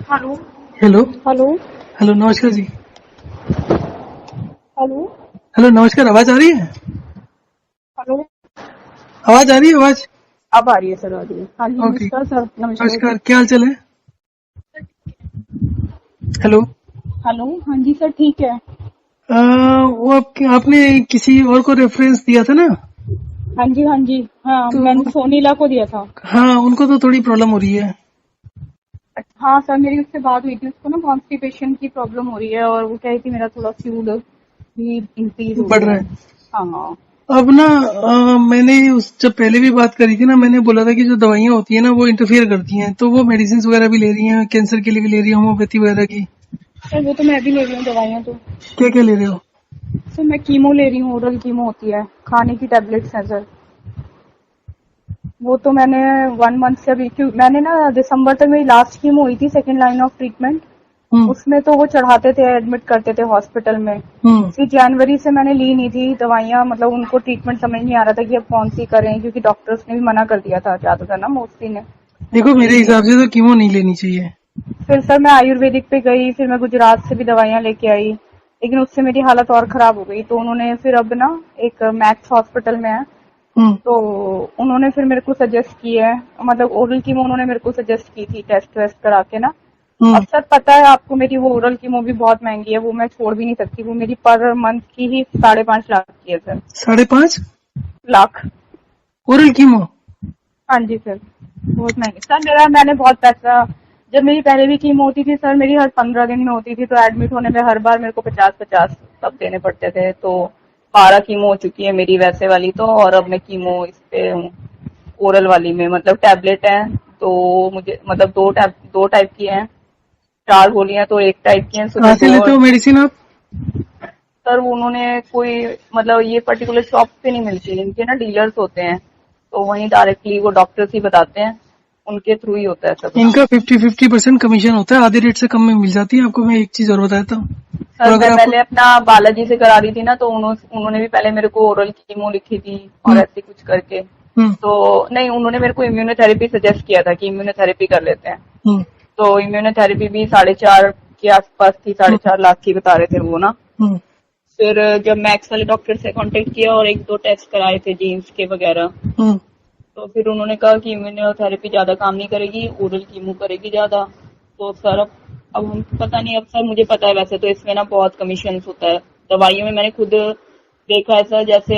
Hello. Hello. Hello. Hello, नमस्कार जी। Hello. Hello, नमस्कार। आवाज आ रही है? हेलो। आवाज आ रही है? आवाज? अब आ रही है सर, आ रही है। हाँ जी, ओके। नमस्कार सर, नमस्कार जी। नमस्कार, क्या हाल चाल है? हेलो। हेलो। हाँ जी सर, ठीक है। वो आपने किसी और को रेफरेंस दिया था ना? हाँ जी, हाँ जी, हाँ तो मैंने सोनीला को दिया था। हाँ, उनको तो थोड़ी प्रॉब्लम हो रही है। हाँ सर, मेरी उससे बात हुई थी। उसको ना कॉन्स्टिपेशन की प्रॉब्लम हो रही है और वो कह रही थी मेरा थोड़ा फ्लूइड भी इंक्रीज हो बढ़ गया रहा है। है। हाँ। अब ना मैंने जब पहले भी बात करी थी ना, मैंने बोला था कि जो दवाइयाँ होती है ना वो इंटरफियर करती हैं, तो वो मेडिसिन वगैरह भी ले रही हैं, कैंसर के लिए भी ले रही है, होम्योपैथी वगैरह की। सर वो तो मैं भी ले रही हूँ दवाइयाँ तो। क्या क्या ले रहे हो? सर मैं कीमो ले रही हूँ, ओरल कीमो होती है, खाने की टैबलेट्स हैं सर। वो तो मैंने 1 मंथ से अभी मैंने ना दिसंबर तक मेरी लास्ट कीमो हुई थी, सेकंड लाइन ऑफ ट्रीटमेंट। हम्म। उसमें तो वो चढ़ाते थे, एडमिट करते थे हॉस्पिटल में। हम्म। फिर जनवरी से मैंने ली नहीं थी दवाइयाँ, मतलब उनको ट्रीटमेंट समझ नहीं आ रहा था कि अब कौन सी करें, क्योंकि डॉक्टर्स ने भी मना कर दिया था ज्यादातर ना, मोस्टली ने देखो, मेरे कि। हिसाब से तो कीमो नहीं लेनी चाहिए। फिर सर मैं आयुर्वेदिक पे गई, फिर मैं गुजरात से भी दवाइयाँ लेके आई, लेकिन उससे मेरी हालत और खराब हो गई। तो उन्होंने फिर अब ना, एक मैक्स हॉस्पिटल में है, हम्म। तो उन्होंने फिर मेरे को सजेस्ट की है, मतलब ओरल कीमो उन्होंने मेरे को सजेस्ट की थी, टेस्ट वेस्ट करा के ना। अब हम्म। सर पता है आपको, मेरी वो ओरल कीमो भी बहुत महंगी है, वो मैं छोड़ भी नहीं सकती। वो मेरी पर मंथ की ही 5.5 लाख की है सर। 5.5 लाख। Oral chemo? हाँ जी सर, बहुत महंगी सर। मैंने बहुत पैसा, जब मेरी पहले भी कीमो होती थी सर, मेरी हर 15 दिन में होती थी, तो एडमिट होने में हर बार मेरे को 50-50 सब देने पड़ते थे। तो 12 कीमो हो चुकी है मेरी वैसे वाली तो, और अब मैं कीमो इस पे हूँ ओरल वाली में। मतलब टैबलेट है तो मुझे, मतलब दो टाइप की हैं, 4 गोलियां तो एक टाइप की हैं, सुबह कहाँ से 2 लेते और। हो मेडिसिन आप? सर उन्होंने कोई, मतलब ये पर्टिकुलर शॉप पे नहीं मिलती, इनके ना डीलर्स होते हैं, तो वहीं डायरेक्टली वो डॉक्टर्स ही बताते हैं, उनके थ्रू ही होता है सब ना। इनका 50-50% कमीशन होता है, आधे रेट से कम में मिल जाती है आपको। मैं एक चीज और बताया था। और सर मैं अगर आपको। पहले अपना बालाजी से करा रही थी ना, तो उन्होंने भी पहले मेरे को ओरल कीमो लिखी थी और हम्म। ऐसे कुछ करके। हम्म। तो नहीं, उन्होंने मेरे को इम्यूनोथेरेपी सजेस्ट किया था कि इम्यूनोथेरेपी कर लेते हैं। हम्म। तो इम्यूनोथेरेपी भी 4.5 के आसपास थी, साढ़े हम्म। चार लाख की बता रहे थे वो ना। हम्म। फिर जब मैक्स वाले डॉक्टर से कांटेक्ट किया और 1-2 टेस्ट कराए थे जीन्स के वगैरह, हम्म। तो फिर उन्होंने कहा कि इम्यूनोथेरेपी ज्यादा काम नहीं करेगी, ओरल कीमो करेगी ज्यादा। तो सर अब हम पता नहीं, अब सर मुझे पता है वैसे तो इसमें ना बहुत कमीशन होता है दवाइयों में, मैंने खुद देखा है सर। जैसे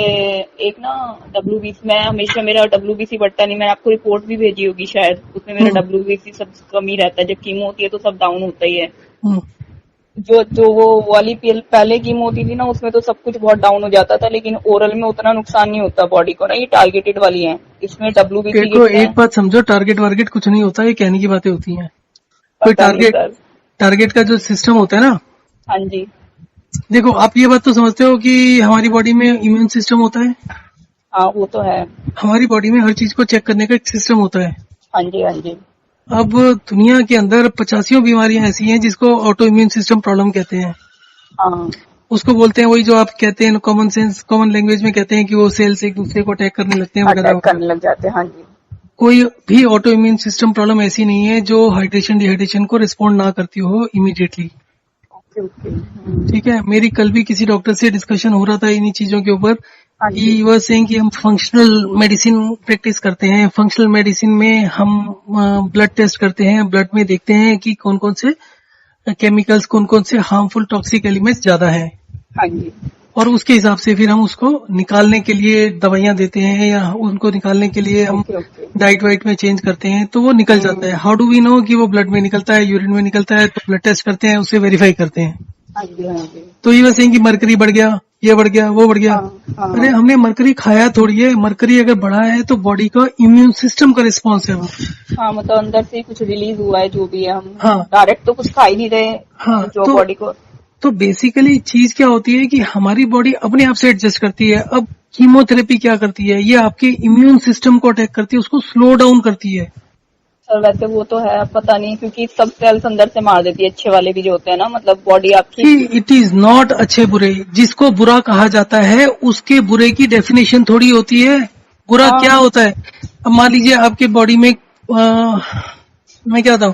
एक ना WBC, मैं हमेशा, मेरा WBC बढ़ता नहीं, मैंने आपको रिपोर्ट भी भेजी होगी शायद, उसमें मेरा हम्म। WBC सब कम ही रहता है, जब कीमो होती है तो सब डाउन होता ही है। हम्म। जो वो वाली पहले कीमो होती थी ना, उसमें तो सब कुछ बहुत डाउन हो जाता था, लेकिन ओरल में उतना नुकसान नहीं होता बॉडी को ना, ये टारगेटेड वाली है, इसमें WBC देखो, गिरता एक है। बात समझो, टारगेट वारगेट कुछ नहीं होता, ये कहने की बातें होती हैं। कोई पता नहीं टारगेट सर। टारगेट का जो सिस्टम होता है ना। हाँ जी। देखो, आप ये बात तो समझते हो कि हमारी बॉडी में इम्यून सिस्टम होता है। हाँ वो तो है। हमारी बॉडी में हर चीज को चेक करने का एक सिस्टम होता है। हाँ जी, हाँ जी। अब दुनिया के अंदर 85 बीमारियां ऐसी हैं जिसको ऑटो इम्यून सिस्टम प्रॉब्लम कहते हैं। हाँ। उसको बोलते हैं, वही जो आप कहते हैं, कॉमन सेंस, कॉमन लैंग्वेज में कहते हैं कि वो सेल्स एक दूसरे को अटैक करने लगते हैं वगैरह अटैक वगैरह। करने लग जाते हैं, हाँ जी। कोई भी ऑटो इम्यून सिस्टम प्रॉब्लम ऐसी नहीं है जो हाइड्रेशन डिहाइड्रेशन को रिस्पॉन्ड ना करती हो इमीडिएटली। Okay okay. ठीक है, मेरी कल भी किसी डॉक्टर से डिस्कशन हो रहा था इन्हीं चीजों के ऊपर। हाँ ही जी। वाज सेइंग कि हम फंक्शनल मेडिसिन प्रैक्टिस करते हैं। फंक्शनल मेडिसिन में हम ब्लड टेस्ट करते हैं, ब्लड में देखते हैं कि कौन कौन से केमिकल्स, कौन कौन से हार्मफुल टॉक्सिक एलिमेंट्स ज्यादा हैं, हाँ जी। और उसके हिसाब से फिर हम उसको निकालने के लिए दवाइयां देते हैं, या उनको निकालने के लिए हम ओके ओके। डाइट वाइट में चेंज करते हैं, तो वो निकल जाता है। हाउ डू वी नो कि वो ब्लड में निकलता है, यूरिन में निकलता है? तो ब्लड टेस्ट करते हैं, उसे वेरीफाई करते हैं। हाँ जी, हाँ जी। तो ये वैसे कि मरकरी बढ़ गया, ये बढ़ गया, वो बढ़ गया। हाँ अरे, हाँ। हमने मरकरी खाया थोड़ी है। मरकरी अगर बढ़ा है तो बॉडी का इम्यून सिस्टम का रिस्पॉन्स है वो। हाँ मतलब अंदर से ही कुछ रिलीज हुआ है, जो भी है, हम हाँ। डायरेक्ट तो कुछ खा ही नहीं रहे हाँ। जो तो बॉडी को। तो बेसिकली चीज क्या होती है कि हमारी बॉडी अपने आप से एडजस्ट करती है। अब कीमोथेरेपी क्या करती है? ये आपके इम्यून सिस्टम को अटैक करती है, उसको स्लो डाउन करती है। सर वैसे वो तो है, पता नहीं, क्योंकि सब सेल्स अंदर से मार देती है, अच्छे वाले भी जो होते हैं ना, मतलब बॉडी आपकी। सी, इट इज नॉट अच्छे बुरे। जिसको बुरा कहा जाता है उसके बुरे की डेफिनेशन थोड़ी होती है। बुरा क्या हाँ। होता है? अब मान लीजिए आपके बॉडी में मैं क्या बताऊं,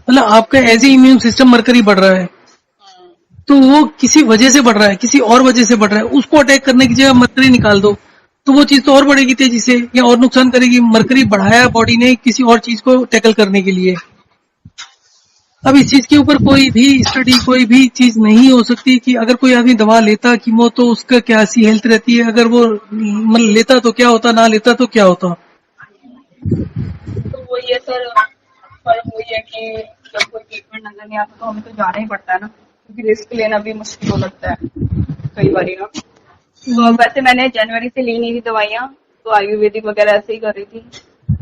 मतलब आपका as a immune system mercury बढ़ रहा है, तो वो किसी वजह से बढ़ रहा है, किसी और वजह से बढ़ रहा है, उसको अटैक करने की जगह मरकरी निकाल दो, तो वो चीज तो और बढ़ेगी तेजी से या और नुकसान करेगी। मरकरी बढ़ाया बॉडी ने किसी और चीज को टैकल करने के लिए। अब इस चीज के ऊपर कोई भी स्टडी, कोई भी चीज नहीं हो सकती कि अगर कोई आदमी दवा लेता कीमो तो उसका क्या सी हेल्थ रहती है, अगर वो मतलब लेता तो क्या होता, ना लेता तो क्या होता। तो वही है सर, पर वही है कि जब कोई ट्रीटमेंट नजर नहीं आता तो हमें तो जाना ही पड़ता है ना, क्योंकि रिस्क लेना भी मुश्किल हो लगता है कई बार ना। तो अब वैसे मैंने जनवरी से ली नहीं थी दवाइयाँ, तो आयुर्वेदिक वगैरह ऐसे ही कर रही थी,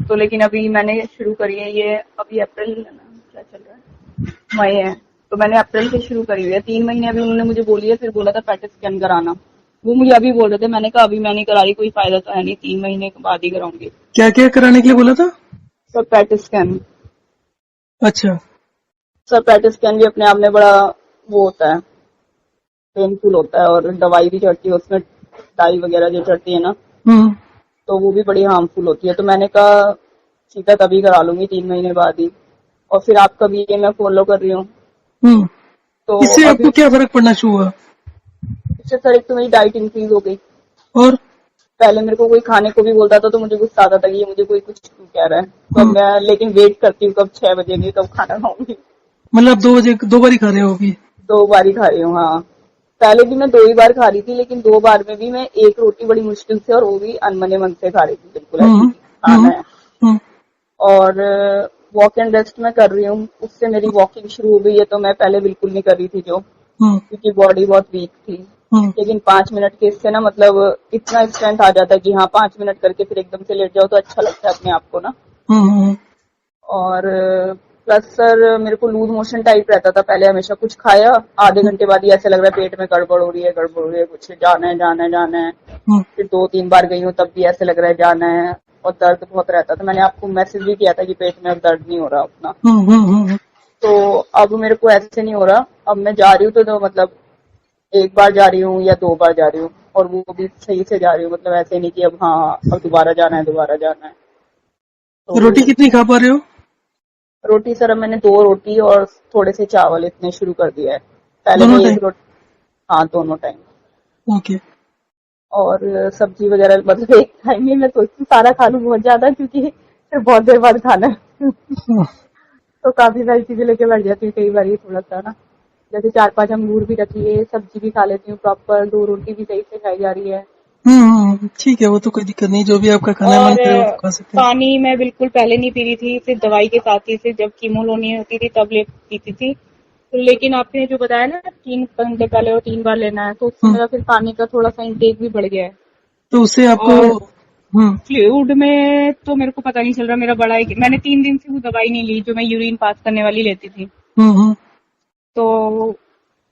तो लेकिन अभी मैंने शुरू करी है ये, अभी अप्रैल है ना, क्या चल रहा है, मई है, तो मैंने अप्रैल से शुरू करी हुई है। 3 महीने अभी उन्होंने मुझे बोली है, फिर बोला था पैट स्कैन कराना, वो मुझे अभी बोल रहे थे, मैंने कहा अभी मैं नहीं करा रही, कोई फायदा तो है नहीं, 3 महीने के बाद ही कराऊंगी। क्या क्या कराने के लिए बोला था? सर पैट स्कैन, अच्छा। सर पैट स्कैन भी अपने आप में बड़ा वो होता है, पेनफुल होता है, और दवाई भी चढ़ती है उसमें, डाई वगैरह जो चढ़ती है ना, हम्म। तो वो भी बड़ी हार्मफुल होती है। तो मैंने कहा सीधा तभी करा लूंगी 3 महीने बाद ही, और फिर आपका भी ये मैं फॉलो कर रही हूँ। हम्म। तो इससे अभी आपको क्या फर्क पड़ना शुरू हुआ? इससे सर एक तो मेरी डाइट इंक्रीज हो गई। और पहले मेरे को कोई खाने को भी बोलता था तो मुझे गुस्सा आता था कि ये मुझे कोई कुछ क्यों कह रहा है, तो अब मैं लेकिन वेट करती हूँ कब 6 बजे की कब खाना खाऊंगी। मतलब आप 2 बजे 2 बार ही खा रहे हो अभी? 2 बार ही खा रही हूँ, हाँ। पहले भी मैं 2 ही बार खा रही थी, लेकिन 2 बार में भी मैं एक रोटी बड़ी मुश्किल से, और वो भी अनमने मन से खा रही थी, बिल्कुल ऐसी हम्म। खाना हम्म। है। हम्म। और वॉक एंड रेस्ट में कर रही हूँ, उससे मेरी वॉकिंग शुरू हो गई है, तो मैं पहले बिल्कुल नहीं कर रही थी जो, हम्म। क्योंकि बॉडी बहुत वीक थी। हम्म। लेकिन 5 मिनट के इससे ना मतलब इतना स्ट्रेंथ आ जाता है कि हाँ 5 मिनट करके फिर एकदम से लेट जाओ तो अच्छा लगता है अपने आप को ना। हम्म। और प्लस सर मेरे को लूज मोशन टाइप रहता था पहले, हमेशा कुछ खाया आधे घंटे बाद ही ऐसे लग रहा है पेट में गड़बड़ हो रही है, गड़बड़ हो रही है, कुछ जाना है जाना है जाना है। हम्म। फिर 2-3 बार गई हूँ तब भी ऐसे लग रहा है जाना है, और दर्द बहुत रहता था। मैंने आपको मैसेज भी किया था कि पेट में अब दर्द नहीं हो रहा उतना। हम्म। तो अब मेरे को ऐसे नहीं हो रहा, अब मैं जा रही हूँ तो मतलब 1 बार जा रही हूँ या 2 बार जा रही हूँ, और वो भी सही से जा रही हूँ, मतलब ऐसे नहीं कि अब हाँ अब दोबारा जाना है दोबारा जाना है। रोटी तो कितनी खा पा रहे हो? रोटी सर अब मैंने 2 रोटी और थोड़े से चावल इतने शुरू कर दिया है। पहले मैं दोनों टाइम? एक रोटी, हाँ दोनों टाइम। ओके। और सब्जी वगैरह मतलब एक टाइम में मैं सोचती हूँ सारा खा लूँ बहुत ज्यादा, क्योंकि फिर बहुत देर बाद खाना है। तो काफी सारी चीजें लेके बैठ जाती हूँ कई बार, ये थोड़ा सा ना, जैसे 4-5 अंगूर भी रख लिए, सब्जी भी खा लेती हूँ प्रॉपर, 2 रोटी भी सही से खाई जा रही है। ठीक है, वो तो कोई दिक्कत नहीं, जो भी आपका खाना मन और करे वो तो खा सकते हैं। पानी मैं बिल्कुल पहले नहीं पी रही थी, सिर्फ दवाई के साथ ही, सिर्फ जब कीमो लोनी होती थी तब ले पीती थी। तो लेकिन आपने जो बताया ना 3 घंटे पहले और 3 बार लेना है, तो उससे हम्म। मेरा फिर पानी का थोड़ा सा इंटेक भी बढ़ गया है। तो उससे आपको और हम्म। फ्लूइड में तो मेरे को पता नहीं चल रहा मेरा बड़ा है, मैंने 3 दिन से वो दवाई नहीं ली जो मैं यूरिन पास करने वाली लेती थी। हम्म। तो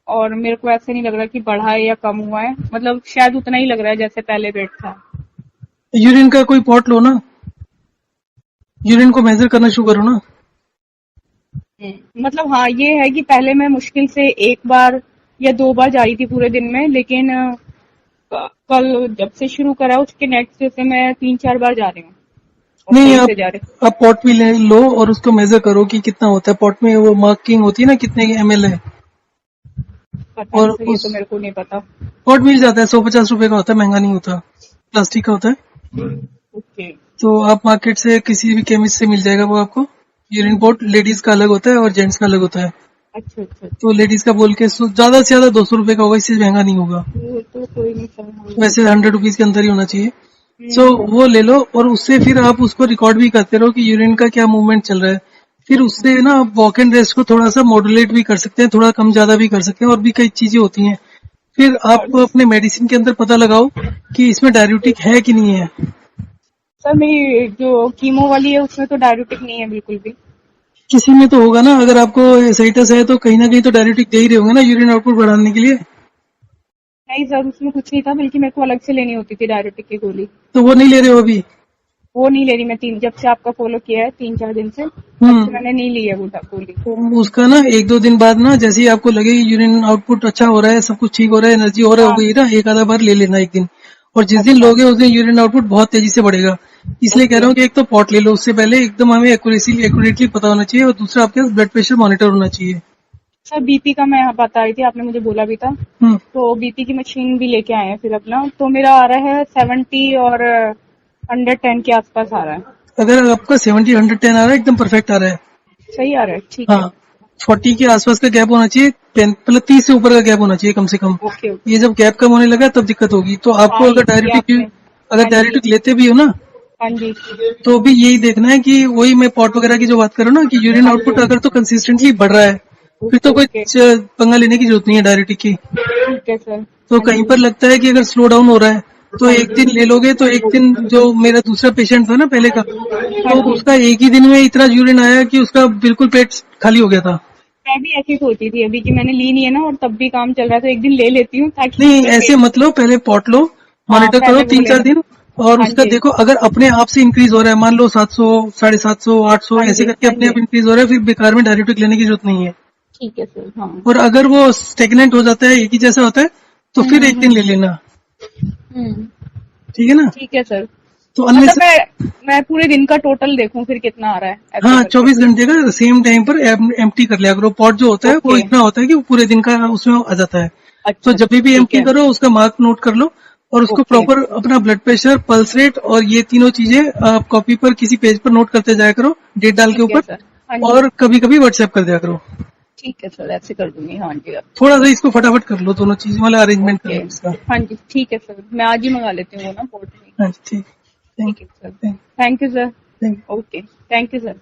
और मेरे को ऐसे नहीं लग रहा कि बढ़ा है या कम हुआ है, मतलब शायद उतना ही लग रहा है जैसे पहले वेट था। यूरिन का कोई पॉट लो ना, यूरिन को मेजर करना शुरू करो ना। मतलब हाँ ये है कि पहले मैं मुश्किल से 1 बार या 2 बार जा रही थी पूरे दिन में, लेकिन कल जब से शुरू करा उसके नेक्स्ट डे से मैं 3-4 बार जा रही हूँ, और नहीं, सही आप से जा रही आप पॉट भी ले लो और उसको मेजर करो कि कितना होता है। पॉट में वो मार्किंग होती है ना कितने ml है, हूँ। पता नहीं और सर, ये उस तो मेरे को नहीं पता। पॉट मिल जाता है, 150 रुपए का होता है, महंगा नहीं होता, प्लास्टिक का होता है। ओके। तो आप मार्केट से किसी भी केमिस्ट से मिल जाएगा वो आपको। यूरिन पॉट लेडीज का अलग होता है और जेंट्स का अलग होता है। अच्छा अच्छा तो अच्छा। लेडीज का बोल के ज्यादा से ज्यादा 200 रुपए का होगा, इससे महंगा नहीं होगा। वो तो कोई नहीं सर। वैसे 100 रुपीज के अंदर ही होना चाहिए। सो हम्म। वो ले लो और उससे फिर आप उसको रिकॉर्ड भी करते रहो कि यूरिन का क्या मूवमेंट चल रहा है। फिर उससे ना आप वॉक एंड रेस्ट को थोड़ा सा मॉडुलेट भी कर सकते हैं, थोड़ा कम ज्यादा भी कर सकते हैं, और भी कई चीजें होती हैं। फिर आप और अपने मेडिसिन के अंदर पता लगाओ कि इसमें डाययूरेटिक है कि नहीं है। सर मेरी जो कीमो वाली है उसमें तो डायबिटिक नहीं है बिल्कुल भी। किसी में तो होगा ना, अगर आपको एसाइटिस है तो कहीं ना कहीं तो डाययूरेटिक दे ही रहे होंगे ना यूरिन आउटपुट बढ़ाने के लिए। नहीं सर उसमें कुछ नहीं था, बल्कि मेरे को अलग से लेनी होती थी डायबिटिक की गोली। तो वो नहीं ले रहे हो अभी? वो नहीं ले रही मैं, जब से आपका फॉलो किया है 3-4 दिन से, तब से हम्म। मैंने नहीं ली है वो गोली। तो उसका ना 1-2 दिन बाद ना, जैसे ही आपको लगे यूरिन आउटपुट अच्छा हो रहा है, सब कुछ ठीक हो रहा है, एनर्जी हो रहा है, हो हाँ गई ना, एक आधा बार ले लेना एक दिन। और जिस दिन लोगे उस दिन यूरिन आउटपुट बहुत तेजी से बढ़ेगा। इसलिए कह रहा हूँ कि एक तो पॉट ले लो, उससे पहले एकदम हमें एक्यूरेटली पता होना चाहिए, और दूसरा आपके ब्लड प्रेशर मॉनिटर होना चाहिए। सर बीपी का मैं बता रही थी, आपने मुझे बोला भी था, हम्म। तो बीपी की मशीन भी लेके आए हैं फिर अपना, तो मेरा आ रहा है 70 और 110 के आसपास आ रहा है। अगर आपका 70-110 आ रहा है, एकदम परफेक्ट आ रहा है। सही आ रहा है, ठीक है। हाँ, 40 के आसपास का गैप होना चाहिए, मतलब 30 से ऊपर का गैप होना चाहिए कम से कम। Okay okay. ये जब गैप कम होने लगा तब दिक्कत होगी। तो आपको हाँ, अगर ये आपने, हाँ जी, डायरेटिक लेते भी हो ना, हाँ जी, तो भी यही देखना है कि वही मैं पॉट वगैरह की जो बात कर रहा हूँ ना, कि यूरिन आउटपुट अगर तो कंसिस्टेंटली बढ़ रहा है, फिर तो कोई ओके, पंगा लेने की जरूरत नहीं है डायरेटिक की। ठीक है सर। तो हाँ कहीं जी, पर लगता है कि अगर स्लो डाउन हो रहा है तो एक दिन ले लोगे, तो एक दिन जो मेरा दूसरा पेशेंट था ना पहले का, हाँ तो जी। उसका एक ही दिन में इतना यूरिन आया कि उसका बिल्कुल पेट खाली हो गया था। मैं भी ऐसी सोची थी अभी कि मैंने ली नहीं है ना, और तब भी काम चल रहा है, तो एक दिन ले लेती हूँ ताकि नहीं, मेरा ऐसे पेट। मत लो, पहले पॉट लो, हाँ, मॉनिटर करो पहले वो 3-4 लेना। दिन, और हाँ उसका जी, देखो अगर अपने आप से इंक्रीज हो रहा है, मान लो 700, 750, 800 हाँ ऐसे जी, करके हाँ अपने जी, आप इंक्रीज हो रहा है, फिर बेकार में डायरेक्टिक लेने की जरूरत नहीं है। ठीक है सर। हाँ। और अगर वो स्टेगनेंट हो जाता है, एक ही जैसा होता है, तो फिर एक दिन ले लेना। हम्म, ठीक है ना? ठीक है सर। तो मतलब अनलेस, मैं पूरे दिन का टोटल देखूं फिर कितना आ रहा है, ऐसे हाँ, करके। 24 घंटे का सेम टाइम पर एम्प्टी कर लिया करो। पॉट जो होता है वो ओके, इतना होता है कि वो पूरे दिन का उसमें आ जाता है। तो अच्छा, जब भी ठीक एम्प्टी है। करो उसका मार्क नोट कर लो, और उसको ओके, प्रॉपर अपना ब्लड प्रेशर, पल्स रेट और ये तीनों चीजें आप कॉपी पर किसी पेज पर नोट करते जाया करो, डेट डाल के ठीक है ऊपर। सर। हाँ जी, और कभी कभी व्हाट्सएप कर दिया करो। ठीक है सर, ऐसे कर दूंगी। हाँ जी अब। थोड़ा सा इसको फटाफट कर लो, दोनों चीज वाला अरेंजमेंट कर ओके, लो इसका। हाँ जी, ठीक है सर, मैं आज ही मंगा लेती हूँ वो ना पोर्ट में। हाँ जी, ठीक। ठीक है sir. Thank thank you sir. Thank okay, thank you sir.